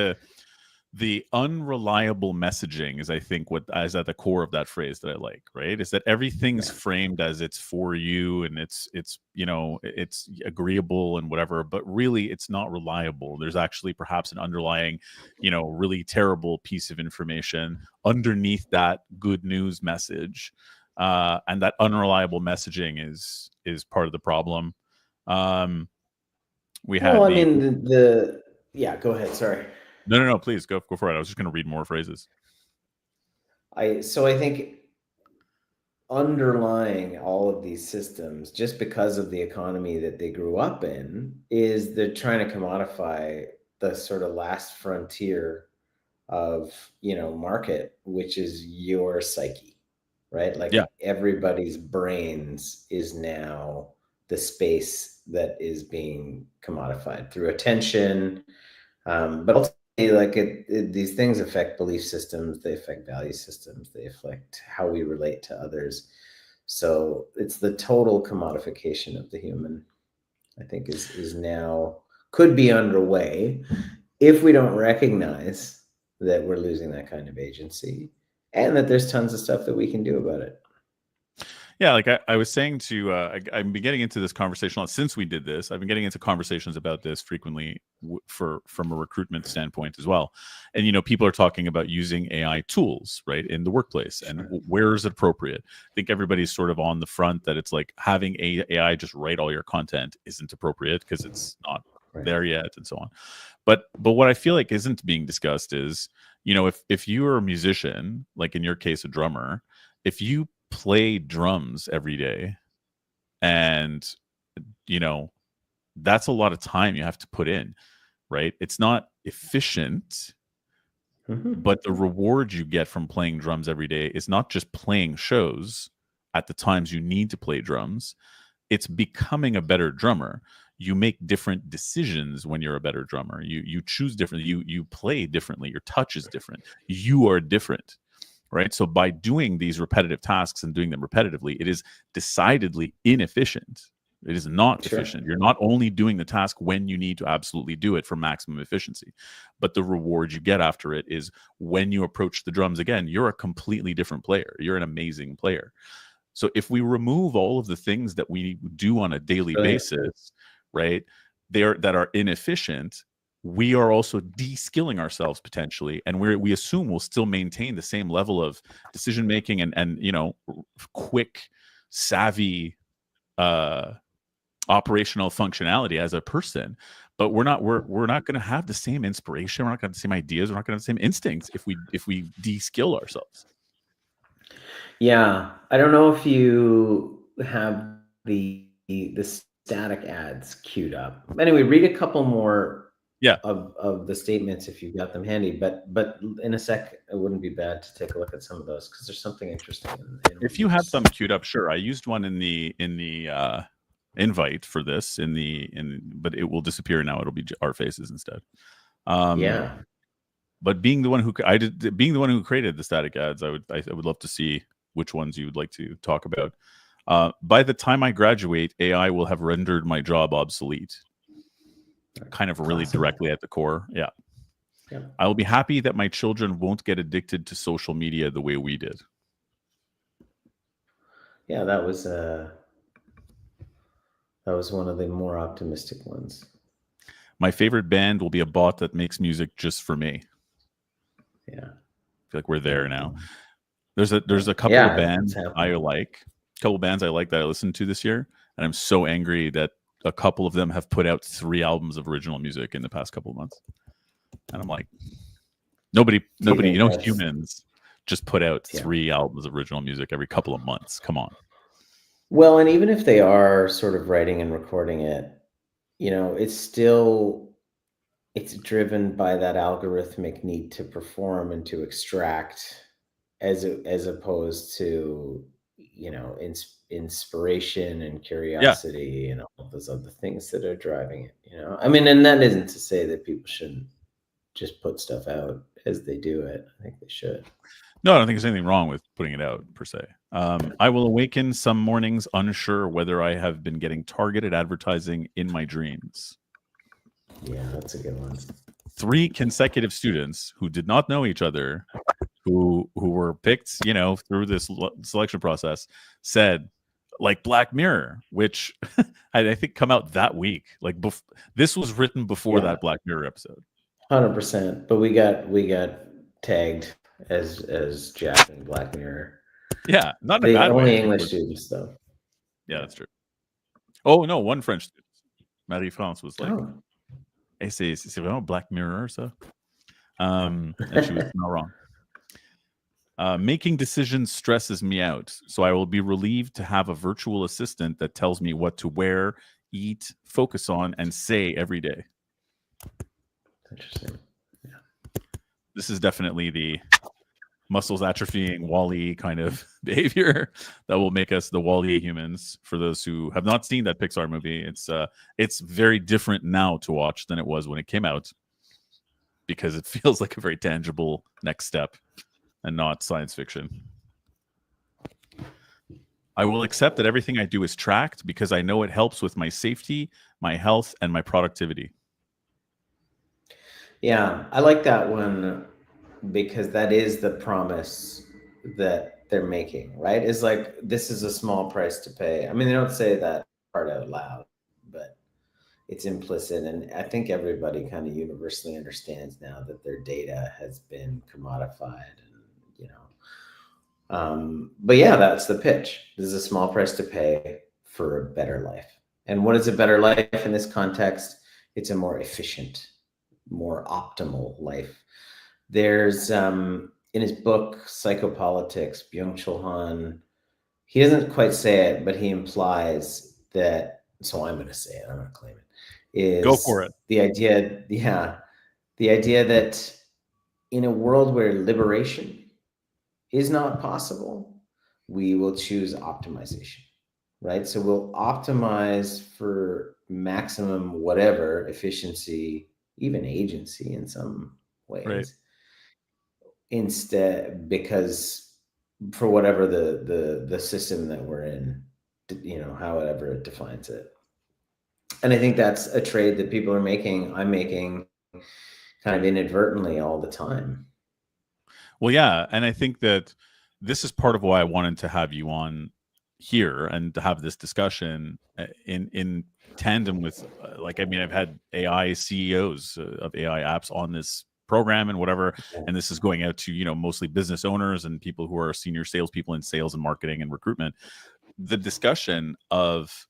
the unreliable messaging is, I think, what is at the core of that phrase that I like, right? Is that everything's framed as it's for you and it's you know, it's agreeable and whatever, but really it's not reliable. There's actually perhaps an underlying, you know, really terrible piece of information underneath that good news message. And that unreliable messaging is part of the problem. We had I mean, yeah, go ahead. Sorry. No, please go for it. I was just going to read more phrases. So I think underlying all of these systems, just because of the economy that they grew up in, is they're trying to commodify the sort of last frontier of, you know, market, which is your psyche, right? Like everybody's brains is now the space that is being commodified through attention. But ultimately, like these things affect belief systems, they affect value systems, they affect how we relate to others. So it's the total commodification of the human, I think, is now could be underway if we don't recognize that we're losing that kind of agency and that there's tons of stuff that we can do about it. Yeah, like I was saying to, I've been getting into this conversation since we did this. I've been getting into conversations about this frequently from a recruitment standpoint as well. And, you know, people are talking about using AI tools, right, in the workplace and where is it appropriate. I think everybody's sort of on the front that it's like having AI just write all your content isn't appropriate because it's not there yet and so on. But what I feel like isn't being discussed is, you know, if you are a musician, like in your case, a drummer, if you play drums every day and, you know, that's a lot of time you have to put in, right? It's not efficient, but the reward you get from playing drums every day is not just playing shows at the times you need to play drums. It's becoming a better drummer. You make different decisions when you're a better drummer. You choose differently. You play differently. Your touch is different. You are different. Right. So by doing these repetitive tasks and doing them repetitively, it is decidedly inefficient. It is not Sure. efficient. You're not only doing the task when you need to absolutely do it for maximum efficiency, but the reward you get after it is when you approach the drums again, you're a completely different player. You're an amazing player. So if we remove all of the things that we do on a daily Brilliant. basis, right, that are inefficient, we are also de-skilling ourselves potentially, and we assume we'll still maintain the same level of decision making and quick, savvy operational functionality as a person, but we're not going to have the same inspiration, we're not going to have the same ideas, we're not going to have the same instincts if we de-skill ourselves. Yeah, I don't know if you have the static ads queued up. Anyway, read a couple more of the statements if you've got them handy, but in a sec it wouldn't be bad to take a look at some of those because there's something interesting in if you have them queued up. Sure, I used one in the invite for this but it will disappear now. It'll be our faces instead. Yeah, but being the one who created the static ads, I would love to see which ones you would like to talk about. By the time I graduate, AI will have rendered my job obsolete. Kind of really directly at the core. Yeah. I will be happy that my children won't get addicted to social media the way we did. Yeah, that was one of the more optimistic ones. My favorite band will be a bot that makes music just for me. Yeah. I feel like we're there now. There's a couple of bands I like. A couple of bands I like that I listened to this year, and I'm so angry that a couple of them have put out 3 albums of original music in the past couple of months. And I'm like, nobody, humans just put out 3 albums of original music every couple of months. Come on. Well, and even if they are sort of writing and recording it, it's driven by that algorithmic need to perform and to extract as opposed to, inspiration and curiosity and all those other things that are driving it, I mean, and that isn't to say that people shouldn't just put stuff out as they do it. I think they should. No, I don't think there's anything wrong with putting it out per se. I will awaken some mornings unsure whether I have been getting targeted advertising in my dreams. Yeah, that's a good one. 3 consecutive students who did not know each other, who were picked, through this selection process, said, like Black Mirror, which I think come out that week. Like this was written before that Black Mirror episode. 100%. But we got tagged as Jack in Black Mirror. Yeah, not in a bad way. Only English students, though. Yeah, that's true. Oh no, one French student, Marie France, was like, "Hey, c'est vraiment Black Mirror, ça." And she was not wrong. Making decisions stresses me out, so I will be relieved to have a virtual assistant that tells me what to wear, eat, focus on, and say every day. Interesting. Yeah. This is definitely the muscles atrophying WALL-E kind of behavior that will make us the WALL-E humans. For those who have not seen that Pixar movie, it's very different now to watch than it was when it came out, because it feels like a very tangible next step and not science fiction. I will accept that everything I do is tracked because I know it helps with my safety, my health, and my productivity. Yeah, I like that one because that is the promise that they're making, right? It's like, this is a small price to pay. I mean, they don't say that part out loud, but it's implicit. And I think everybody kind of universally understands now that their data has been commodified. But yeah, that's the pitch. This is a small price to pay for a better life. And what is a better life in this context? It's a more efficient, more optimal life. There's in his book Psychopolitics, Byung-Chul Han, he doesn't quite say it, but he implies that, so I'm going to say it, I'm going to claim it, is go for it. The idea that in a world where liberation is not possible, we will choose optimization, right? So we'll optimize for maximum whatever efficiency, even agency in some ways, right. Instead, because for whatever the system that we're in however it defines it. And I think that's a trade that people are making. I'm making kind of inadvertently all the time. Well, yeah, and I think that this is part of why I wanted to have you on here and to have this discussion in tandem with I've had AI CEOs of AI apps on this program and whatever, and this is going out to mostly business owners and people who are senior salespeople in sales and marketing and recruitment. The discussion of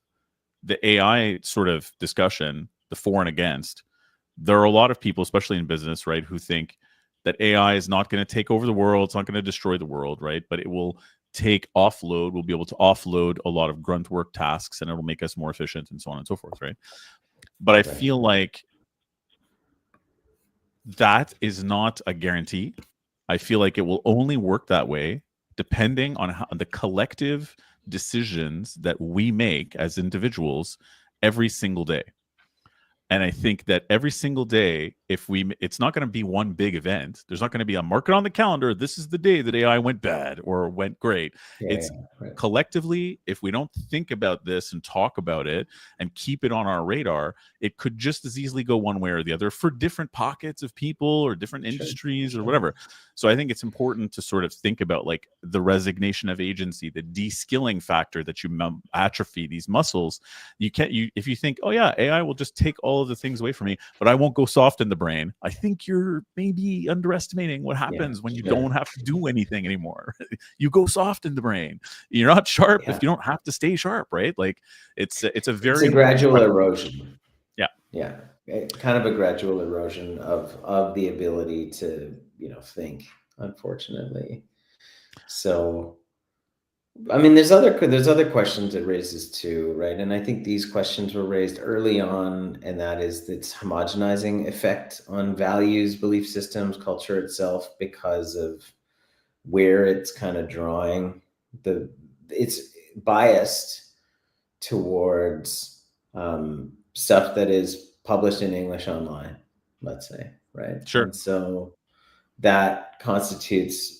the AI sort of discussion, the for and against, there are a lot of people, especially in business, right, who think that AI is not going to take over the world. It's not going to destroy the world, right? But it will we'll be able to offload a lot of grunt work tasks, and it'll make us more efficient and so on and so forth, right? But I feel like that is not a guarantee. I feel like it will only work that way depending on the collective decisions that we make as individuals every single day. And I think that every single day, it's not going to be one big event. There's not going to be a market on the calendar. This is the day that AI went bad or went great. Collectively, if we don't think about this and talk about it and keep it on our radar, it could just as easily go one way or the other for different pockets of people or different industries or whatever. So I think it's important to sort of think about like the resignation of agency, the de-skilling factor that you atrophy these muscles. If you think, oh yeah, AI will just take all of the things away from me, but I won't go soft in the brain. I think you're maybe underestimating what happens when you don't have to do anything anymore. You go soft in the brain. You're not sharp if you don't have to stay sharp, right? Like it's a gradual erosion. Yeah. Kind of a gradual erosion of the ability to think, unfortunately. So I mean, there's other questions it raises too, right? And I think these questions were raised early on, and that is its homogenizing effect on values, belief systems, culture itself, because of where it's kind of drawing it's biased towards stuff that is published in English online, let's say, right? Sure. And so that constitutes,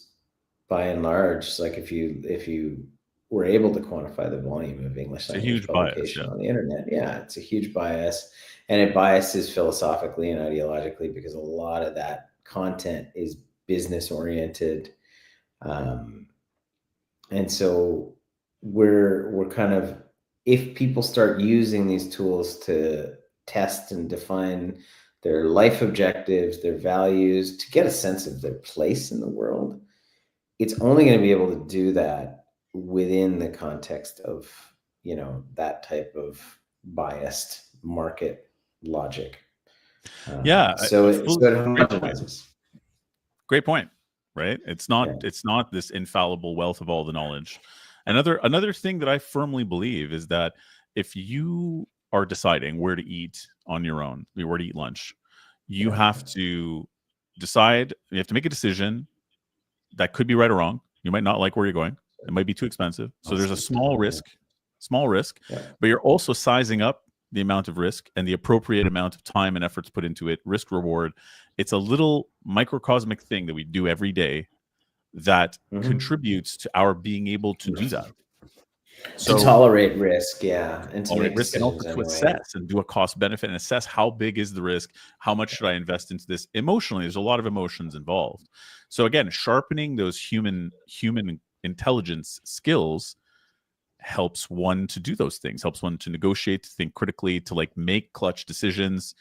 by and large, like if you were able to quantify the volume of English language publication on the internet, it's a huge bias, and it biases philosophically and ideologically because a lot of that content is business oriented, and so we're kind of, if people start using these tools to test and define their life objectives, their values, to get a sense of their place in the world, it's only going to be able to do that within the context of, that type of biased market logic. So it homogenizes. Great point, right? It's not this infallible wealth of all the knowledge. Another thing that I firmly believe is that if you are deciding where to eat on your own, where to eat lunch, you have to decide, you have to make a decision that could be right or wrong. You might not like where you're going. It might be too expensive. So there's a small risk, but you're also sizing up the amount of risk and the appropriate amount of time and efforts put into it, risk reward. It's a little microcosmic thing that we do every day that contributes to our being able to do that. So to tolerate risk, and to make risk, and also to assess and do a cost benefit and assess how big is the risk, how much should I invest into this emotionally. There's a lot of emotions involved. So again, sharpening those human intelligence skills helps one to do those things, helps one to negotiate, to think critically, to like make clutch decisions.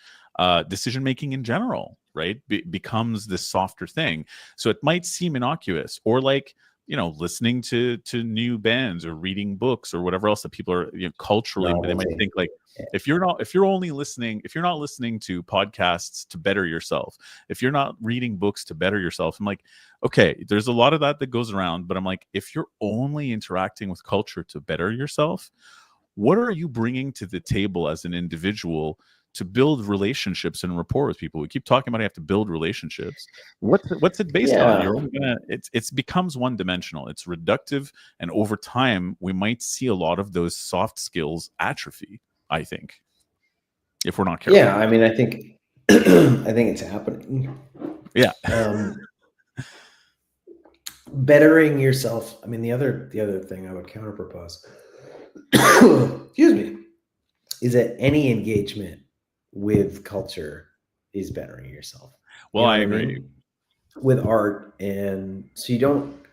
Decision making in general, right, becomes this softer thing. So it might seem innocuous, or like, listening to new bands or reading books or whatever else that people are, culturally, they might think like, if you're not listening to podcasts to better yourself, if you're not reading books to better yourself, I'm like, okay, there's a lot of that goes around, but I'm like, if you're only interacting with culture to better yourself, what are you bringing to the table as an individual to build relationships and rapport with people? We keep talking about you have to build relationships. What's it based on? You're only it becomes one dimensional. It's reductive, and over time we might see a lot of those soft skills atrophy, I think, if we're not careful. Yeah, I mean, I think it's happening. Yeah. Bettering yourself. I mean, the other thing I would counterpropose excuse me, is that any engagement with culture is bettering yourself. Well, You know I what agree. mean? With art, and so you don't,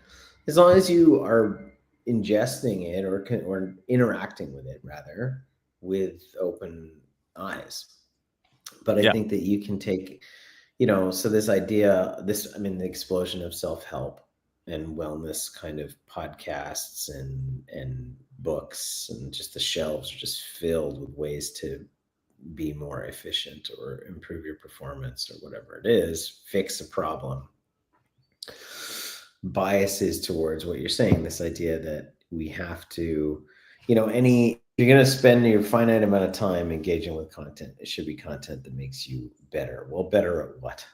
as long as you are ingesting it or interacting with it rather with open eyes. But I Yeah. think that you can take, you know, so this idea, I mean, the explosion of self-help and wellness kind of podcasts and books, and just the shelves are just filled with ways to be more efficient or improve your performance or whatever it is, fix a problem. Biases towards what you're saying, this idea that we have to, you know, you're going to spend your finite amount of time engaging with content, it should be content that makes you better. Well, better at what?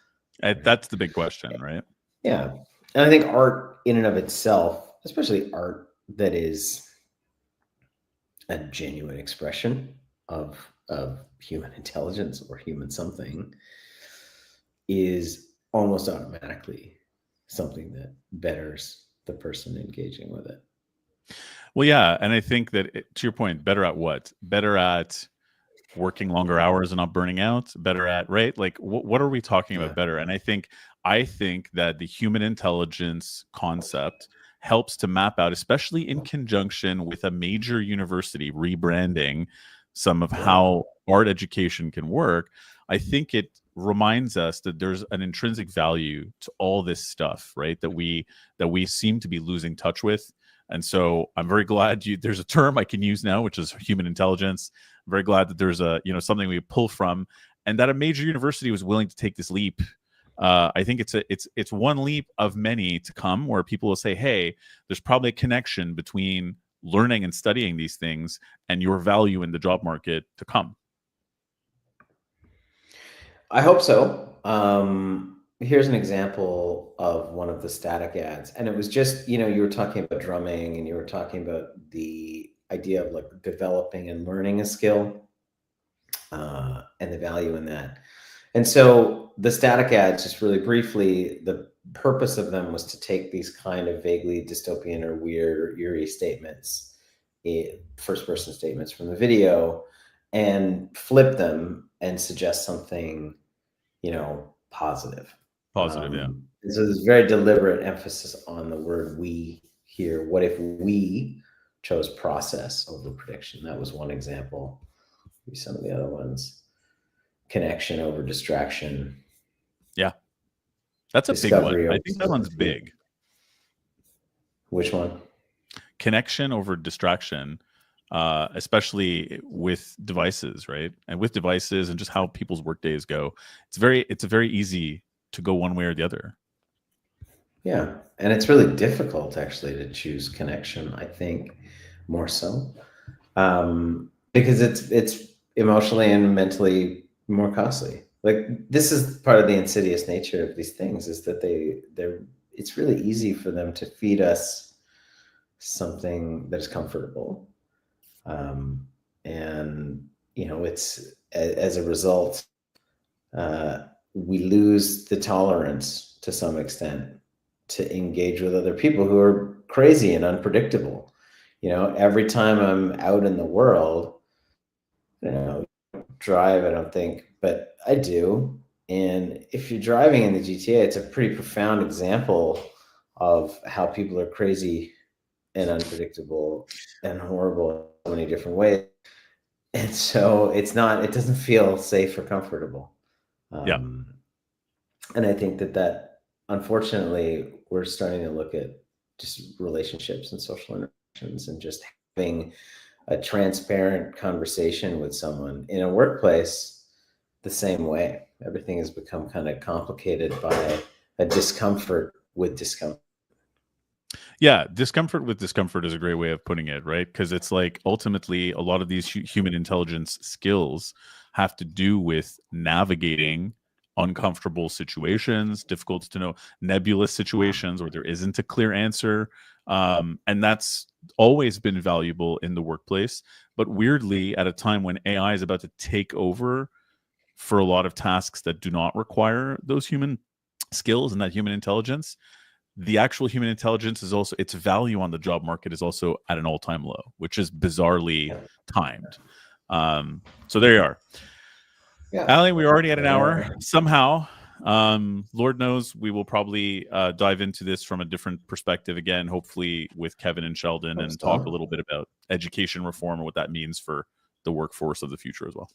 That's the big question, right? Yeah. And I think art in and of itself, especially art that is a genuine expression of human intelligence or human something, is almost automatically something that betters the person engaging with it. Well, yeah, and I think that to your point, better at what? Better at working longer hours and not burning out. Better at, right? Like, what are we talking about? Better? And I think that the human intelligence concept helps to map out, especially in conjunction with a major university rebranding some of how art education can work. I think it reminds us that there's an intrinsic value to all this stuff, right? That we seem to be losing touch with. And so I'm very glad there's a term I can use now, which is human intelligence. I'm very glad that there's something we pull from, and that a major university was willing to take this leap. I think it's one leap of many to come, where people will say, hey, there's probably a connection between learning and studying these things and your value in the job market to come. I hope so. Here's an example of one of the static ads. And it was just, you were talking about drumming, and you were talking about the idea of like developing and learning a skill, and the value in that. And so the static ads, just really briefly, the purpose of them was to take these kind of vaguely dystopian or weird or eerie statements, first person statements from the video, and flip them and suggest something, positive. Yeah. So there's very deliberate emphasis on the word we here. What if we chose process over prediction? That was one example. Maybe some of the other ones. Connection over distraction. Yeah. That's a big one. I think that one's big. Which one? Connection over distraction, especially with devices, right? And with devices and just how people's work days go. It's very easy to go one way or the other. Yeah. And it's really difficult actually to choose connection, I think, more so. Because it's emotionally and mentally more costly. Like, this is part of the insidious nature of these things, is that it's really easy for them to feed us something that is comfortable. And it's, as a result, we lose the tolerance to some extent to engage with other people who are crazy and unpredictable. Every time I'm out in the world, drive, I don't think, but I do. And if you're driving in the GTA, it's a pretty profound example of how people are crazy and unpredictable and horrible in so many different ways. And so it doesn't feel safe or comfortable. And I think that unfortunately, we're starting to look at just relationships and social interactions, and just having a transparent conversation with someone in a workplace the same way. Everything has become kind of complicated by a discomfort with discomfort. Yeah, discomfort with discomfort is a great way of putting it, right? Because it's like, ultimately, a lot of these human intelligence skills have to do with navigating uncomfortable situations, difficult to know, nebulous situations where there isn't a clear answer. And that's always been valuable in the workplace. But weirdly, at a time when AI is about to take over for a lot of tasks that do not require those human skills and that human intelligence, the actual human intelligence is also, its value on the job market is also at an all-time low, which is bizarrely timed. So there you are. Yeah. Ali, we're already at an hour. Somehow, Lord knows, we will probably dive into this from a different perspective again, hopefully with Kevin and Sheldon, and talk a little bit about education reform and what that means for the workforce of the future as well.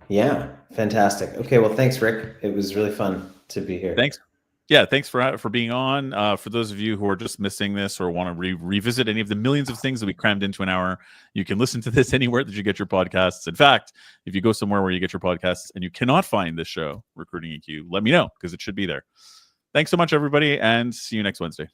Yeah, fantastic. Okay, well, thanks, Rick. It was really fun to be here. Thanks. Yeah, thanks for being on. For those of you who are just missing this or want to revisit any of the millions of things that we crammed into an hour, you can listen to this anywhere that you get your podcasts. In fact, if you go somewhere where you get your podcasts and you cannot find this show, Recruiting EQ, let me know, because it should be there. Thanks so much, everybody, and see you next Wednesday.